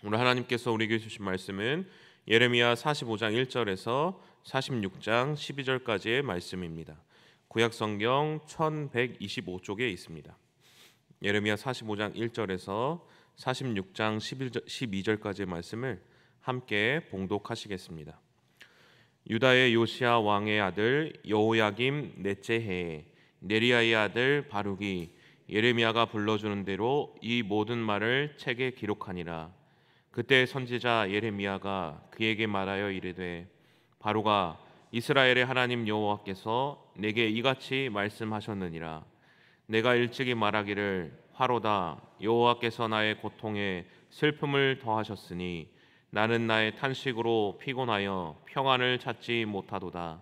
오늘 하나님께서 우리에게 주신 말씀은 예레미야 45장 1절에서 46장 12절까지의 말씀입니다. 구약 성경 1125쪽에 있습니다. 예레미야 45장 1절에서 46장 12절까지의 말씀을 함께 봉독하시겠습니다. 유다의 요시야 왕의 아들 여호야김 넷째 해에 네리야의 아들 바룩이 예레미야가 불러주는 대로 이 모든 말을 책에 기록하니라. 그때 선지자 예레미야가 그에게 말하여 이르되, 바룩아, 이스라엘의 하나님 여호와께서 내게 이같이 말씀하셨느니라. 내가 일찍이 말하기를 화로다, 여호와께서 나의 고통에 슬픔을 더하셨으니 나는 나의 탄식으로 피곤하여 평안을 찾지 못하도다.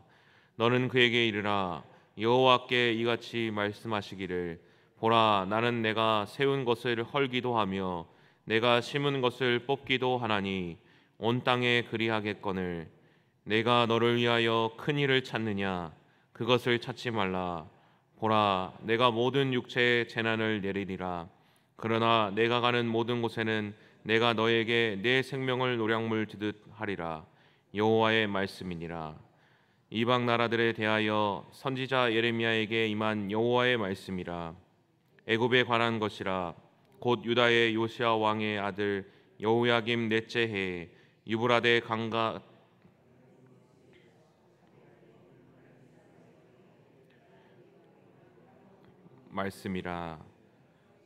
너는 그에게 이르라, 여호와께 이같이 말씀하시기를, 보라, 나는 내가 세운 것을 헐기도 하며 내가 심은 것을 뽑기도 하나니 온 땅에 그리하겠거늘. 내가 너를 위하여 큰 일을 찾느냐? 그것을 찾지 말라. 보라, 내가 모든 육체에 재난을 내리리라. 그러나 내가 가는 모든 곳에는 내가 너에게 내 생명을 노량물 주듯 하리라. 여호와의 말씀이니라. 이방 나라들에 대하여 선지자 예레미야에게 임한 여호와의 말씀이라. 애굽에 관한 것이라. 곧 유다의 요시야 왕의 아들 여호야김 넷째 해에 유브라데 강가 말씀이라.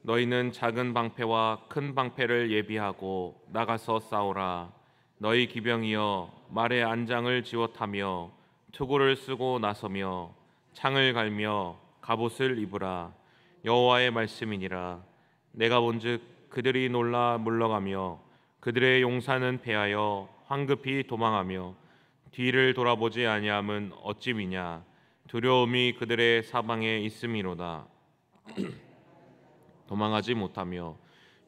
너희는 작은 방패와 큰 방패를 예비하고 나가서 싸우라. 너희 기병이여, 말의 안장을 지워타며 투구를 쓰고 나서며 창을 갈며 갑옷을 입으라. 여호와의 말씀이니라. 내가 본즉 그들이 놀라 물러가며 그들의 용사는 패하여 황급히 도망하며 뒤를 돌아보지 아니함은 어찌 미냐. 두려움이 그들의 사방에 있음이로다. 도망하지 못하며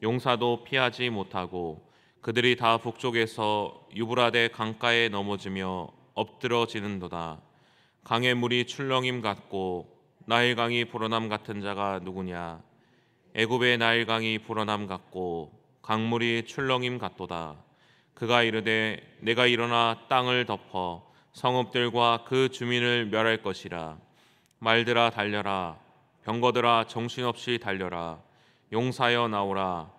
용사도 피하지 못하고 그들이 다 북쪽에서 유브라데 강가에 넘어지며 엎드러지는도다. 강의 물이 출렁임 같고 나일강이 불어남 같은 자가 누구냐? 애굽의 나일강이 불어남 같고 강물이 출렁임 같도다. 그가 이르되, 내가 일어나 땅을 덮어 성읍들과 그 주민을 멸할 것이라. 말들아 달려라, 병거들아 정신없이 달려라. 용사여 나오라.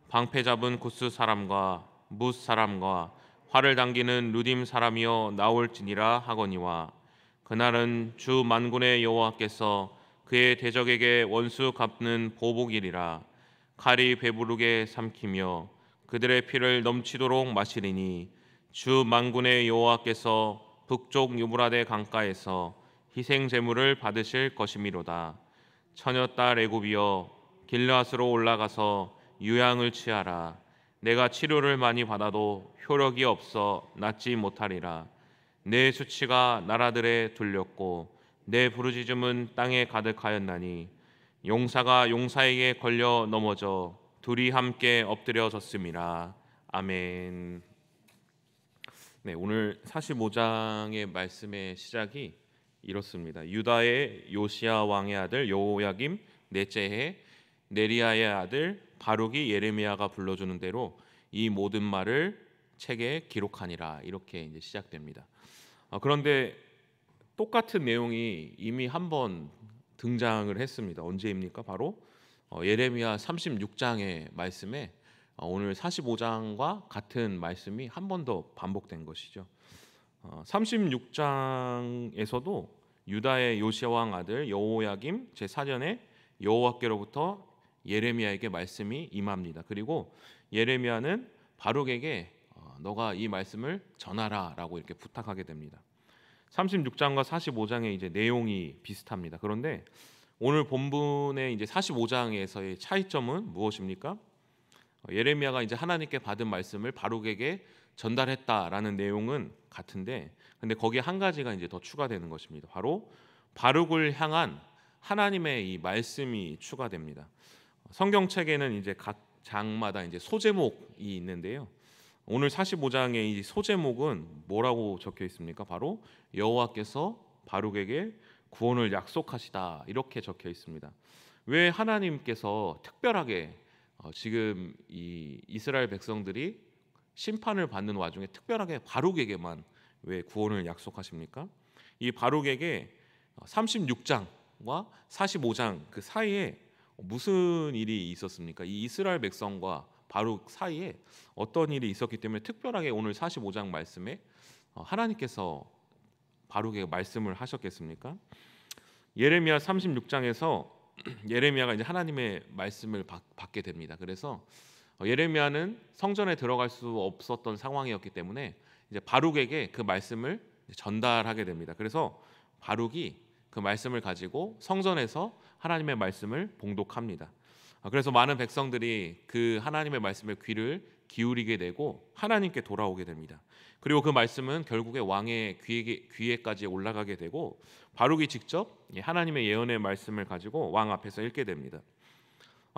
방패 잡은 구스 사람과 뭇 사람과 활을 당기는 루딤 사람이여 나올지니라 하거니와. 그날은 주 만군의 여호와께서 그의 대적에게 원수 갚는 보복이리라. 칼이 배부르게 삼키며 그들의 피를 넘치도록 마시리니 주 만군의 여호와께서 북쪽 유브라데 강가에서 희생 제물을 받으실 것이미로다. 처녀딸 애굽이여, 길르앗으로 올라가서 유향을 취하라. 내가 치료를 많이 받아도 효력이 없어 낫지 못하리라. 내 수치가 나라들에 둘렸고 내 부르짖음은 땅에 가득하였나니 용사가 용사에게 걸려 넘어져 둘이 함께 엎드려졌음이라. 아멘. 네, 오늘 45장의 말씀의 시작이 이렇습니다. 유다의 요시야 왕의 아들 여호야김 넷째 해 네리야의 아들 바룩이 예레미야가 불러주는 대로 이 모든 말을 책에 기록하니라. 이렇게 이제 시작됩니다. 그런데 똑같은 내용이 이미 한 번 등장을 했습니다. 언제입니까? 바로 예레미야 36장의 말씀에 오늘 45장과 같은 말씀이 한 번 더 반복된 것이죠. 36장에서도 유다의 요시야 왕 아들 여호야김 제4년에 여호와께로부터 예레미야에게 말씀이 임합니다. 그리고 예레미야는 바룩에게 너가 이 말씀을 전하라라고 이렇게 부탁하게 됩니다. 36장과 45장의 이제 내용이 비슷합니다. 그런데 오늘 본문의 이제 45장에서의 차이점은 무엇입니까? 예레미야가 이제 하나님께 받은 말씀을 바룩에게 전달했다라는 내용은 같은데, 근데 거기에 한 가지가 이제 더 추가되는 것입니다. 바로 바룩을 향한 하나님의 이 말씀이 추가됩니다. 성경책에는 이제 각 장마다 이제 소제목이 있는데요. 오늘 45장의 이 소제목은 뭐라고 적혀 있습니까? 바로 여호와께서 바룩에게 구원을 약속하시다, 이렇게 적혀 있습니다. 왜 하나님께서 특별하게 지금 이 이스라엘 백성들이 심판을 받는 와중에 특별하게 바룩에게만 왜 구원을 약속하십니까? 이 바룩에게 36장과 45장 그 사이에 무슨 일이 있었습니까? 이 이스라엘 백성과 바룩 사이에 어떤 일이 있었기 때문에 특별하게 오늘 45장 말씀에 하나님께서 바룩에게 말씀을 하셨겠습니까? 예레미야 36장에서 예레미야가 이제 하나님의 말씀을 받게 됩니다. 그래서 예레미야는 성전에 들어갈 수 없었던 상황이었기 때문에 이제 바룩에게 그 말씀을 전달하게 됩니다. 그래서 바룩이 그 말씀을 가지고 성전에서 하나님의 말씀을 봉독합니다. 그래서 많은 백성들이 그 하나님의 말씀에 귀를 기울이게 되고 하나님께 돌아오게 됩니다. 그리고 그 말씀은 결국에 왕의 귀에까지 올라가게 되고 바룩이 직접 하나님의 예언의 말씀을 가지고 왕 앞에서 읽게 됩니다.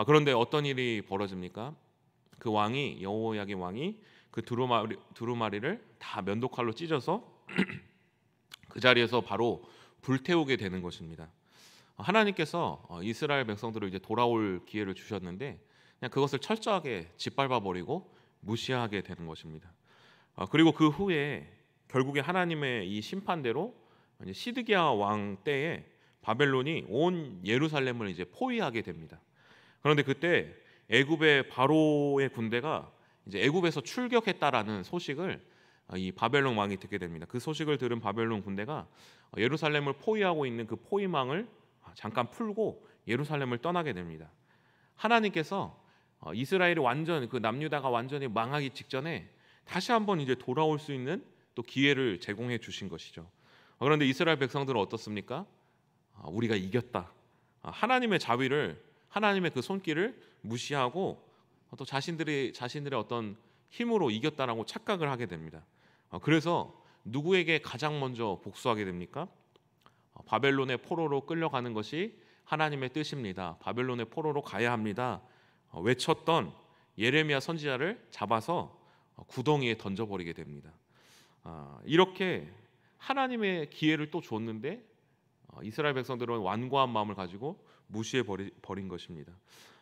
그런데 어떤 일이 벌어집니까? 그 왕이 여호야긴 왕이 그 두루마리를 다 면도칼로 찢어서 그 자리에서 바로 불태우게 되는 것입니다. 하나님께서 이스라엘 백성들을 이제 돌아올 기회를 주셨는데 그냥 그것을 철저하게 짓밟아 버리고 무시하게 되는 것입니다. 그리고 그 후에 결국에 하나님의 이 심판대로 이제 시드기야 왕 때에 바벨론이 온 예루살렘을 이제 포위하게 됩니다. 그런데 그때 애굽의 바로의 군대가 이제 애굽에서 출격했다라는 소식을 이 바벨론 왕이 듣게 됩니다. 그 소식을 들은 바벨론 군대가 예루살렘을 포위하고 있는 그 포위망을 잠깐 풀고 예루살렘을 떠나게 됩니다. 하나님께서 이스라엘이 완전 그 남유다가 완전히 망하기 직전에 다시 한번 이제 돌아올 수 있는 또 기회를 제공해 주신 것이죠. 그런데 이스라엘 백성들은 어떻습니까? 우리가 이겼다. 하나님의 자비를 하나님의 그 손길을 무시하고 또 자신들의 어떤 힘으로 이겼다라고 착각을 하게 됩니다. 그래서 누구에게 가장 먼저 복수하게 됩니까? 바벨론의 포로로 끌려가는 것이 하나님의 뜻입니다. 바벨론의 포로로 가야 합니다. 외쳤던 예레미야 선지자를 잡아서 구덩이에 던져버리게 됩니다. 이렇게 하나님의 기회를 또 줬는데 이스라엘 백성들은 완고한 마음을 가지고 무시해 버린 것입니다.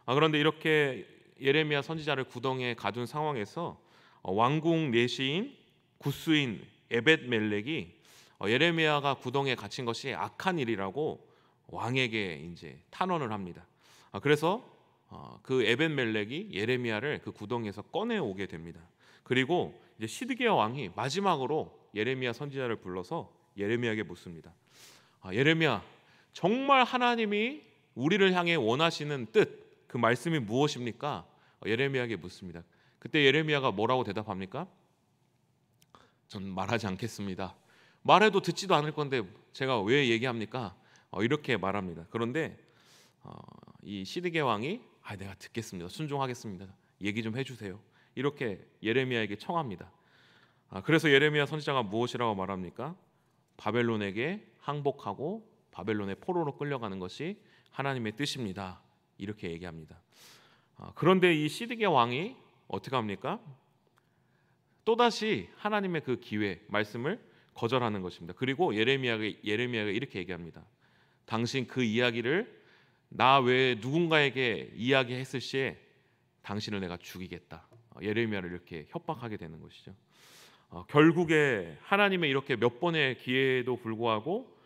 그런데 이렇게 예레미야 선지자를 구덩이에 가둔 상황에서 왕궁 내시인 구스인 에벳멜렉이 예레미야가 구덩이에 갇힌 것이 악한 일이라고 왕에게 이제 탄원을 합니다. 그래서 그 에벳멜렉이 예레미야를 그 구덩이에서 꺼내 오게 됩니다. 그리고 이제 시드기야 왕이 마지막으로 예레미야 선지자를 불러서 예레미야에게 묻습니다. 예레미야, 정말 하나님이 우리를 향해 원하시는 뜻, 그 말씀이 무엇입니까? 예레미야에게 묻습니다. 그때 예레미야가 뭐라고 대답합니까? 전 말하지 않겠습니다. 말해도 듣지도 않을 건데 제가 왜 얘기합니까? 이렇게 말합니다. 그런데 이 시드기야 왕이 내가 듣겠습니다. 순종하겠습니다. 얘기 좀 해주세요. 이렇게 예레미야에게 청합니다. 그래서 예레미야 선지자가 무엇이라고 말합니까? 바벨론에게 항복하고 바벨론의 포로로 끌려가는 것이 하나님의 뜻입니다. 이렇게 얘기합니다. 그런데 이 시드기야 왕이 어떻게 합니까? 또다시 하나님의 그 기회, 말씀을 거절하는 것입니다. 그리고 예레미야가 이렇게 얘기합니다. 당신 그 이야기를 나 외에 누군가에게 이야기했을 시에 당신을 내가 죽이겠다. 예레미야를 이렇게 협박하게 되는 것이죠. 결국에 하나님의 이렇게 몇 번의 기회에도 불구하고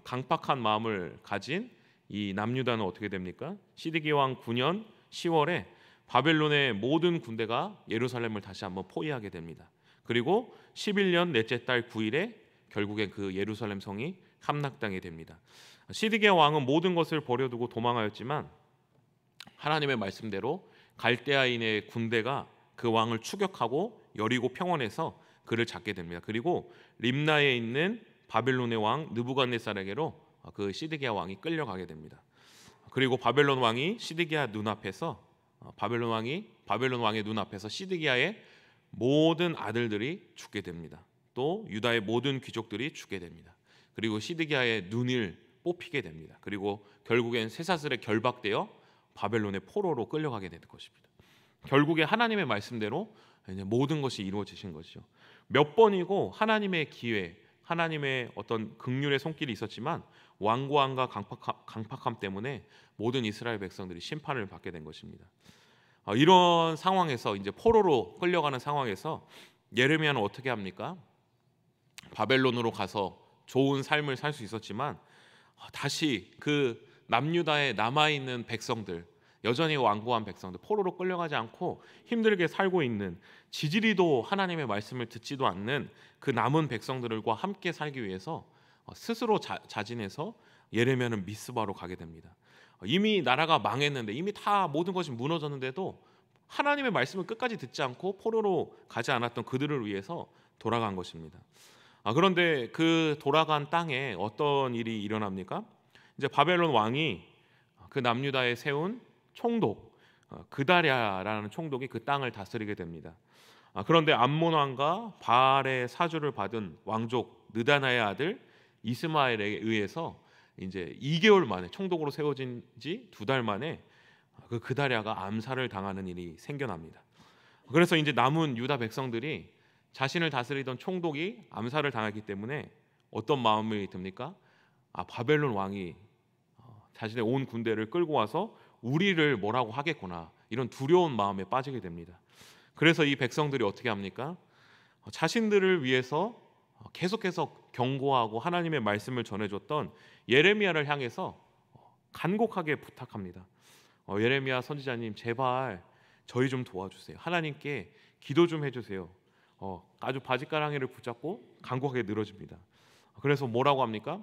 강팍한 마음을 가진 이 남유다는 어떻게 됩니까? 시드기야 왕 9년 10월에 바벨론의 모든 군대가 예루살렘을 다시 한번 포위하게 됩니다. 그리고 11년 넷째 달 9일에 결국엔 그 예루살렘 성이 함락당이 됩니다. 시드기야 왕은 모든 것을 버려두고 도망하였지만 하나님의 말씀대로 갈대아인의 군대가 그 왕을 추격하고 여리고 평원에서 그를 잡게 됩니다. 그리고 림나에 있는 바벨론의 왕 느부갓네살에게로 그 시드기야 왕이 끌려가게 됩니다. 그리고 바벨론 왕이 시드기야 눈앞에서 바벨론 왕의 눈앞에서 시드기야의 모든 아들들이 죽게 됩니다. 또 유다의 모든 귀족들이 죽게 됩니다. 그리고 시드기야의 눈을 뽑히게 됩니다. 그리고 결국엔 쇠사슬에 결박되어 바벨론의 포로로 끌려가게 되는 것입니다. 결국에 하나님의 말씀대로 모든 것이 이루어지신 것이죠. 몇 번이고 하나님의 기회, 하나님의 어떤 긍휼의 손길이 있었지만 완고함과 강팍함 때문에 모든 이스라엘 백성들이 심판을 받게 된 것입니다. 이런 상황에서 이제 포로로 끌려가는 상황에서 예레미야는 어떻게 합니까? 바벨론으로 가서 좋은 삶을 살 수 있었지만 다시 그 남유다에 남아 있는 백성들, 여전히 완고한 백성들, 포로로 끌려가지 않고 힘들게 살고 있는, 지지리도 하나님의 말씀을 듣지도 않는 그 남은 백성들과 함께 살기 위해서 스스로 자진해서 예레미야는 미스바로 가게 됩니다. 이미 나라가 망했는데, 이미 다 모든 것이 무너졌는데도 하나님의 말씀을 끝까지 듣지 않고 포로로 가지 않았던 그들을 위해서 돌아간 것입니다. 그런데 그 돌아간 땅에 어떤 일이 일어납니까? 이제 바벨론 왕이 그 남유다에 세운 총독 그다랴라는 총독이 그 땅을 다스리게 됩니다. 그런데 암몬 왕과 바알의 사주를 받은 왕족 느다나의 아들 이스마엘에 의해서 이제 2개월 만에, 총독으로 세워진 지 2달 만에 그 그다랴가 암살을 당하는 일이 생겨납니다. 그래서 이제 남은 유다 백성들이 자신을 다스리던 총독이 암살을 당했기 때문에 어떤 마음이 듭니까? 바벨론 왕이 자신의 온 군대를 끌고 와서 우리를 뭐라고 하겠구나, 이런 두려운 마음에 빠지게 됩니다. 그래서 이 백성들이 어떻게 합니까? 자신들을 위해서 계속해서 경고하고 하나님의 말씀을 전해줬던 예레미야를 향해서 간곡하게 부탁합니다. 예레미야 선지자님, 제발 저희 좀 도와주세요. 하나님께 기도 좀 해주세요. 아주 바짓가랑이를 붙잡고 간곡하게 늘어집니다. 그래서 뭐라고 합니까?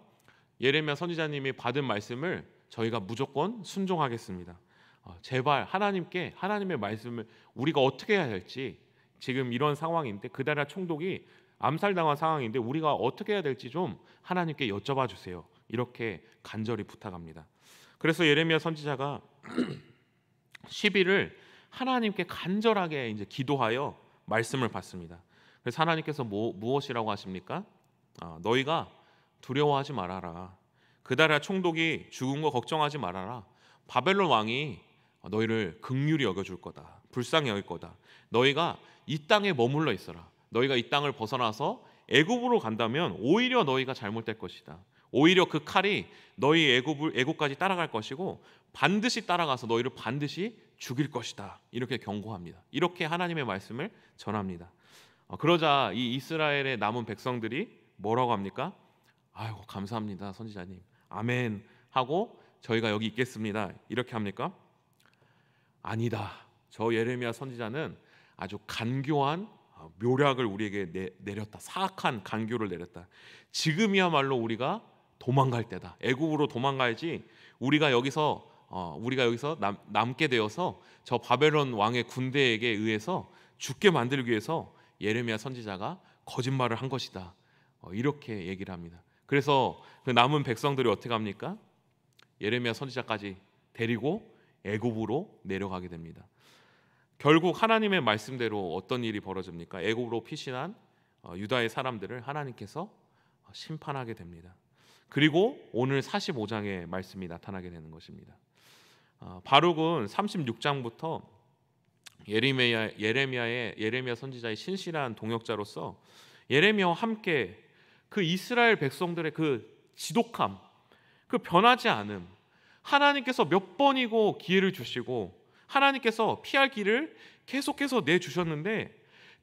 예레미야 선지자님이 받은 말씀을 저희가 무조건 순종하겠습니다. 제발 하나님께, 하나님의 말씀을 우리가 어떻게 해야 될지, 지금 이런 상황인데, 그다랴 총독이 암살당한 상황인데 우리가 어떻게 해야 될지 좀 하나님께 여쭤봐 주세요. 이렇게 간절히 부탁합니다. 그래서 예레미야 선지자가 10일을 하나님께 간절하게 이제 기도하여 말씀을 받습니다. 그래서 하나님께서 무엇이라고 하십니까? 너희가 두려워하지 말아라. 그다랴 총독이 죽은 거 걱정하지 말아라. 바벨론 왕이 너희를 긍휼히 여겨줄 거다. 불쌍히 여길 거다. 너희가 이 땅에 머물러 있어라. 너희가 이 땅을 벗어나서 애굽으로 간다면 오히려 너희가 잘못될 것이다. 오히려 그 칼이 너희 애굽까지 따라갈 것이고 반드시 따라가서 너희를 반드시 죽일 것이다. 이렇게 경고합니다. 이렇게 하나님의 말씀을 전합니다. 그러자 이 이스라엘의 남은 백성들이 뭐라고 합니까? 아이고 감사합니다 선지자님, 아멘 하고 저희가 여기 있겠습니다. 이렇게 합니까? 아니다. 저 예레미야 선지자는 아주 간교한 묘략을 우리에게 내렸다. 사악한 간교를 내렸다. 지금이야말로 우리가 도망갈 때다. 애굽으로 도망가야지 우리가 여기서 남게 되어서 저 바벨론 왕의 군대에게 의해서 죽게 만들기 위해서 예레미야 선지자가 거짓말을 한 것이다. 이렇게 얘기를 합니다. 그래서 그 남은 백성들이 어떻게 합니까? 예레미야 선지자까지 데리고 애굽으로 내려가게 됩니다. 결국 하나님의 말씀대로 어떤 일이 벌어집니까? 애굽으로 피신한 유다의 사람들을 하나님께서 심판하게 됩니다. 그리고 오늘 45장의 말씀이 나타나게 되는 것입니다. 바룩은 36장부터 예레미야 선지자의 신실한 동역자로서 예레미야와 함께 그 이스라엘 백성들의 그 지독함, 그 변하지 않음, 하나님께서 몇 번이고 기회를 주시고 하나님께서 피할 길을 계속해서 내주셨는데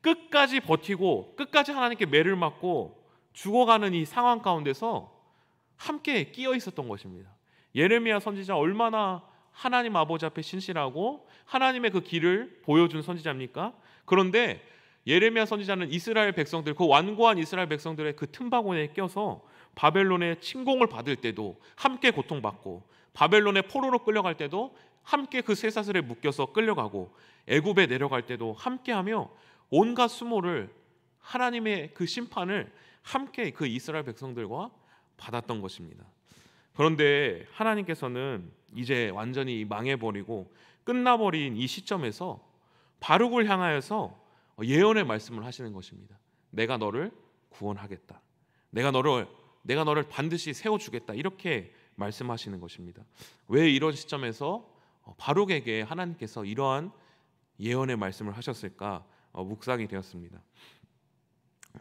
끝까지 버티고 끝까지 하나님께 매를 맞고 죽어가는 이 상황 가운데서 함께 끼어 있었던 것입니다. 예레미야 선지자 얼마나 하나님 아버지 앞에 신실하고 하나님의 그 길을 보여준 선지자입니까? 그런데 예레미야 선지자는 이스라엘 백성들, 그 완고한 이스라엘 백성들의 그 틈바구니에 껴서 바벨론의 침공을 받을 때도 함께 고통받고, 바벨론의 포로로 끌려갈 때도 함께 그 쇠사슬에 묶여서 끌려가고, 애굽에 내려갈 때도 함께하며 온갖 수모를, 하나님의 그 심판을 함께 그 이스라엘 백성들과 받았던 것입니다. 그런데 하나님께서는 이제 완전히 망해버리고 끝나버린 이 시점에서 바룩을 향하여서 예언의 말씀을 하시는 것입니다. 내가 너를 구원하겠다. 내가 너를 반드시 세워주겠다. 이렇게 말씀하시는 것입니다. 왜 이런 시점에서 바룩에게 하나님께서 이러한 예언의 말씀을 하셨을까 묵상이 되었습니다.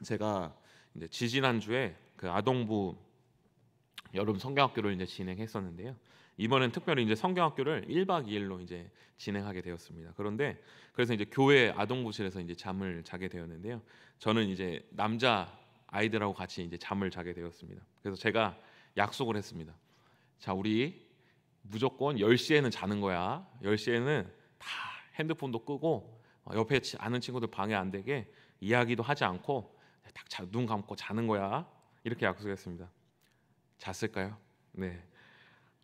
제가 이제 지지난주에 그 아동부 여름 성경학교를 이제 진행했었는데요. 이번엔 특별히 이제 성경학교를 1박 2일로 이제 진행하게 되었습니다. 그래서 이제 교회 아동부실에서 이제 잠을 자게 되었는데요. 저는 이제 남자 아이들하고 같이 이제 잠을 자게 되었습니다. 그래서 제가 약속을 했습니다. 자, 우리 무조건 10시에는 자는 거야. 10시에는 다 핸드폰도 끄고 옆에 아는 친구들 방해 안 되게 이야기도 하지 않고 딱 눈 감고 자는 거야. 이렇게 약속했습니다. 잤을까요? 네.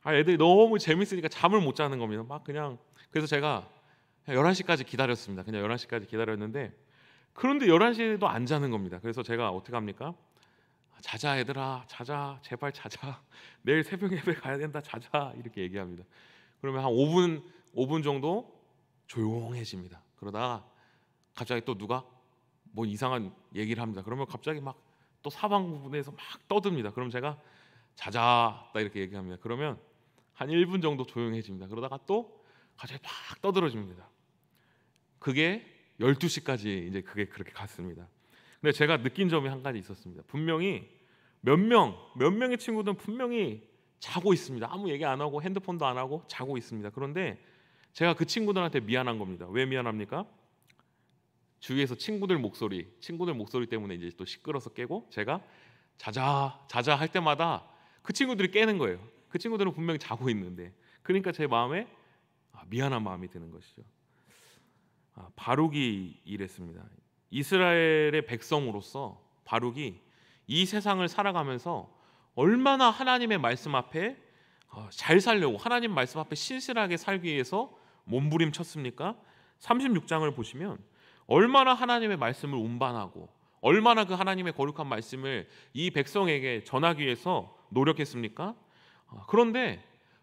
애들이 너무 재밌으니까 잠을 못 자는 겁니다. 막 그냥. 그래서 제가 11시까지 기다렸습니다. 그냥 11시까지 기다렸는데, 그런데 11시에도 안 자는 겁니다. 그래서 제가 어떻게 합니까? 자자 얘들아, 자자, 제발 자자. 내일 새벽 예배 가야 된다. 자자. 이렇게 얘기합니다. 그러면 한 5분 정도 조용해집니다. 그러다가 갑자기 또 누가 뭐 이상한 얘기를 합니다. 그러면 갑자기 막 또 사방 부분에서 막 떠듭니다. 그럼 제가 자자 딱 이렇게 얘기합니다. 그러면 한 1분 정도 조용해집니다. 그러다가 또 갑자기 막 떠들어집니다. 그게 12시까지 이제 그게 그렇게 갔습니다. 근데 제가 느낀 점이 한 가지 있었습니다. 분명히 몇 명의 친구들은 분명히 자고 있습니다. 아무 얘기 안 하고 핸드폰도 안 하고 자고 있습니다. 그런데 제가 그 친구들한테 미안한 겁니다. 왜 미안합니까? 주위에서 친구들 목소리 때문에 이제 또 시끄러서 깨고, 제가 자자 할 때마다 그 친구들이 깨는 거예요. 그 친구들은 분명히 자고 있는데. 그러니까 제 마음에 미안한 마음이 드는 것이죠. 바룩이 이랬습니다. 이스라엘의 백성으로서 바룩이 이 세상을 살아가면서 얼마나 하나님의 말씀 앞에 잘 살려고, 하나님 말씀 앞에 신실하게 살기 위해서 몸부림쳤습니까? 36장을 보시면 얼마나 하나님의 말씀을 운반하고 얼마나 그 하나님의 거룩한 말씀을 이 백성에게 전하기 위해서 노력했습니까? 그런데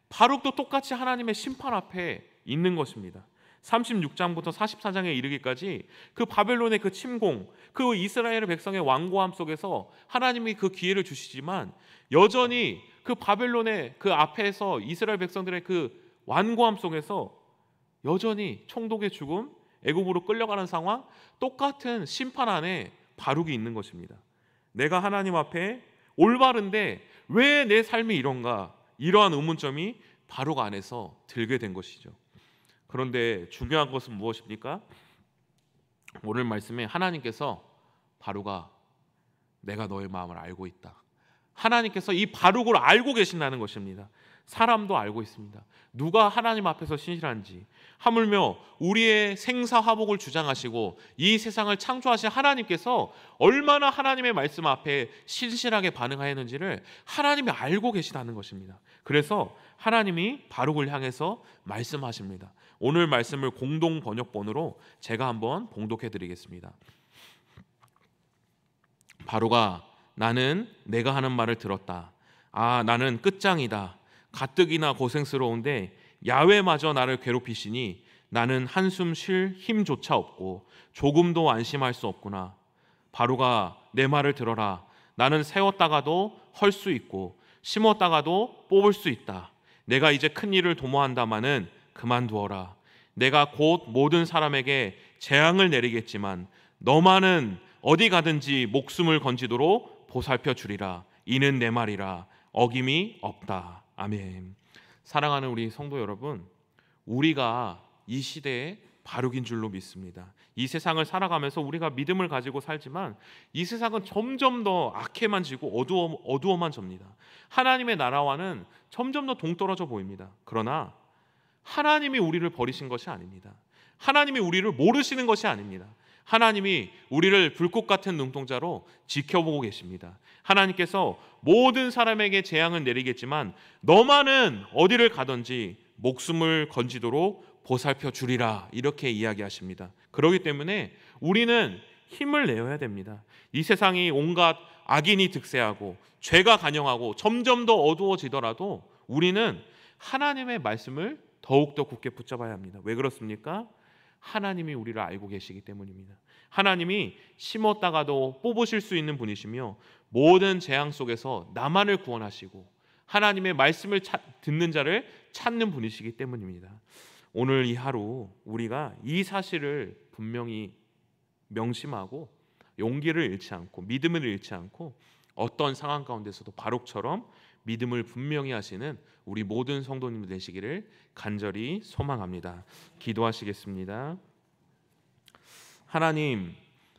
바룩도 똑같이 하나님의 심판 앞에 있는 것입니다. 36장부터 44장에 이르기까지 그 바벨론의 그 침공, 그 이스라엘 백성의 완고함 속에서 하나님이 그 기회를 주시지만 여전히 그 바벨론의 그 앞에서 이스라엘 백성들의 그 완고함 속에서 여전히 총독의 죽음, 애굽으로 끌려가는 상황, 똑같은 심판 안에 바룩이 있는 것입니다. 내가 하나님 앞에 올바른데 왜 내 삶이 이런가, 이러한 의문점이 바룩 안에서 들게 된 것이죠. 그런데 중요한 것은 무엇입니까? 오늘 말씀에 하나님께서 바룩아, 내가 너의 마음을 알고 있다. 하나님께서 이 바룩을 알고 계신다는 것입니다. 사람도 알고 있습니다. 누가 하나님 앞에서 신실한지, 하물며 우리의 생사화복을 주장하시고 이 세상을 창조하신 하나님께서 얼마나 하나님의 말씀 앞에 신실하게 반응하였는지를 하나님이 알고 계시다는 것입니다. 그래서 하나님이 바룩을 향해서 말씀하십니다. 오늘 말씀을 공동 번역본으로 제가 한번 봉독해 드리겠습니다. 바룩아, 나는 내가 하는 말을 들었다. 나는 끝장이다. 가뜩이나 고생스러운데 야훼마저 나를 괴롭히시니 나는 한숨 쉴 힘조차 없고 조금도 안심할 수 없구나. 바룩아, 내 말을 들어라. 나는 세웠다가도 헐 수 있고 심었다가도 뽑을 수 있다. 내가 이제 큰 일을 도모한다마는 그만두어라. 내가 곧 모든 사람에게 재앙을 내리겠지만 너만은 어디 가든지 목숨을 건지도록 보살펴 주리라. 이는 내 말이라. 어김이 없다. 아멘. 사랑하는 우리 성도 여러분, 우리가 이 시대의 바룩인 줄로 믿습니다. 이 세상을 살아가면서 우리가 믿음을 가지고 살지만 이 세상은 점점 더 악해만 지고 어두워만 접니다. 하나님의 나라와는 점점 더 동떨어져 보입니다. 그러나 하나님이 우리를 버리신 것이 아닙니다. 하나님이 우리를 모르시는 것이 아닙니다. 하나님이 우리를 불꽃 같은 눈동자로 지켜보고 계십니다. 하나님께서 모든 사람에게 재앙을 내리겠지만 너만은 어디를 가든지 목숨을 건지도록 보살펴 주리라, 이렇게 이야기하십니다. 그렇기 때문에 우리는 힘을 내어야 됩니다. 이 세상이 온갖 악인이 득세하고 죄가 간영하고 점점 더 어두워지더라도 우리는 하나님의 말씀을 더욱더 굳게 붙잡아야 합니다. 왜 그렇습니까? 하나님이 우리를 알고 계시기 때문입니다. 하나님이 심었다가도 뽑으실 수 있는 분이시며 모든 재앙 속에서 나만을 구원하시고 하나님의 말씀을 듣는 자를 찾는 분이시기 때문입니다. 오늘 이 하루 우리가 이 사실을 분명히 명심하고 용기를 잃지 않고 믿음을 잃지 않고 어떤 상황 가운데서도 바룩처럼 믿음을 분명히 하시는 우리 모든 성도님 되시기를 간절히 소망합니다. 기도하시겠습니다.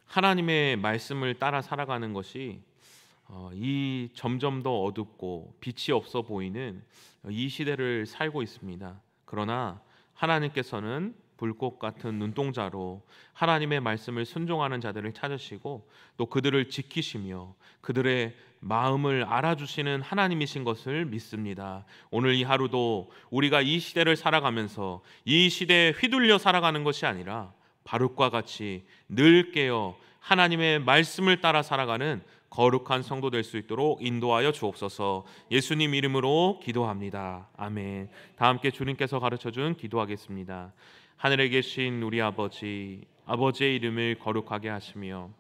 하나님의 말씀을 따라 살아가는 것이 이 점점 더 어둡고 빛이 없어 보이는 이 시대를 살고 있습니다. 그러나 하나님께서는 불꽃 같은 눈동자로 하나님의 말씀을 순종하는 자들을 찾으시고 또 그들을 지키시며 그들의 마음을 알아주시는 하나님이신 것을 믿습니다. 오늘 이 하루도 우리가 이 시대를 살아가면서 이 시대에 휘둘려 살아가는 것이 아니라 바룩과 같이 늘 깨어 하나님의 말씀을 따라 살아가는 거룩한 성도 될 수 있도록 인도하여 주옵소서. 예수님 이름으로 기도합니다. 아멘. 다 함께 주님께서 가르쳐준 기도하겠습니다. 하늘에 계신 우리 아버지, 아버지의 이름을 거룩하게 하시며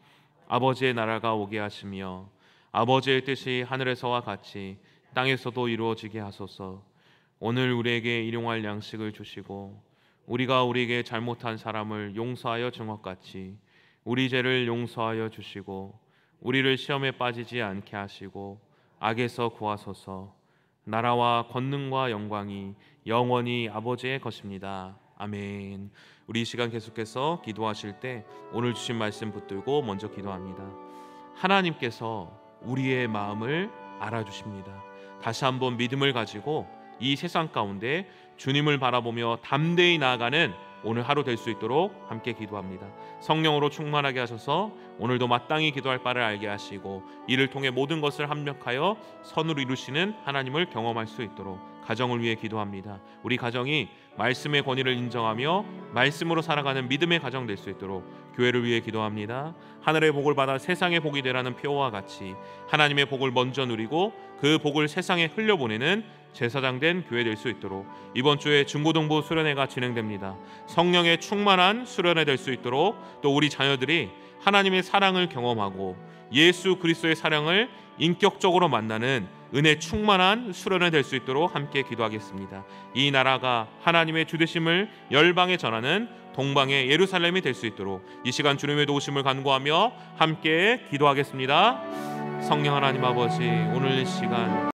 아버지의 나라가 오게 하시며 아버지의 뜻이 하늘에서와 같이 땅에서도 이루어지게 하소서. 오늘 우리에게 일용할 양식을 주시고 우리가 우리에게 잘못한 사람을 용서하여 준 것 같이 우리 죄를 용서하여 주시고 우리를 시험에 빠지지 않게 하시고 악에서 구하소서. 나라와 권능과 영광이 영원히 아버지의 것입니다. 아멘. 우리 이 시간 계속해서 기도하실 때 오늘 주신 말씀 붙들고 먼저 기도합니다. 하나님께서 우리의 마음을 알아주십니다. 다시 한번 믿음을 가지고 이 세상 가운데 주님을 바라보며 담대히 나아가는 오늘 하루 될 수 있도록 함께 기도합니다. 성령으로 충만하게 하셔서 오늘도 마땅히 기도할 바를 알게 하시고 이를 통해 모든 것을 합력하여 선으로 이루시는 하나님을 경험할 수 있도록 가정을 위해 기도합니다. 우리 가정이 말씀의 권위를 인정하며 말씀으로 살아가는 믿음의 가정 될 수 있도록 교회를 위해 기도합니다. 하늘의 복을 받아 세상의 복이 되라는 표어와 같이 하나님의 복을 먼저 누리고 그 복을 세상에 흘려보내는 제사장된 교회 될 수 있도록 이번 주에 중고등부 수련회가 진행됩니다. 성령의 충만한 수련회 될 수 있도록 또 우리 자녀들이 하나님의 사랑을 경험하고 예수 그리스도의 사랑을 인격적으로 만나는 은혜 충만한 수련회 될 수 있도록 함께 기도하겠습니다. 이 나라가 하나님의 주되심을 열방에 전하는 동방의 예루살렘이 될 수 있도록 이 시간 주님의 도우심을 간구하며 함께 기도하겠습니다. 성령 하나님 아버지, 오늘 이 시간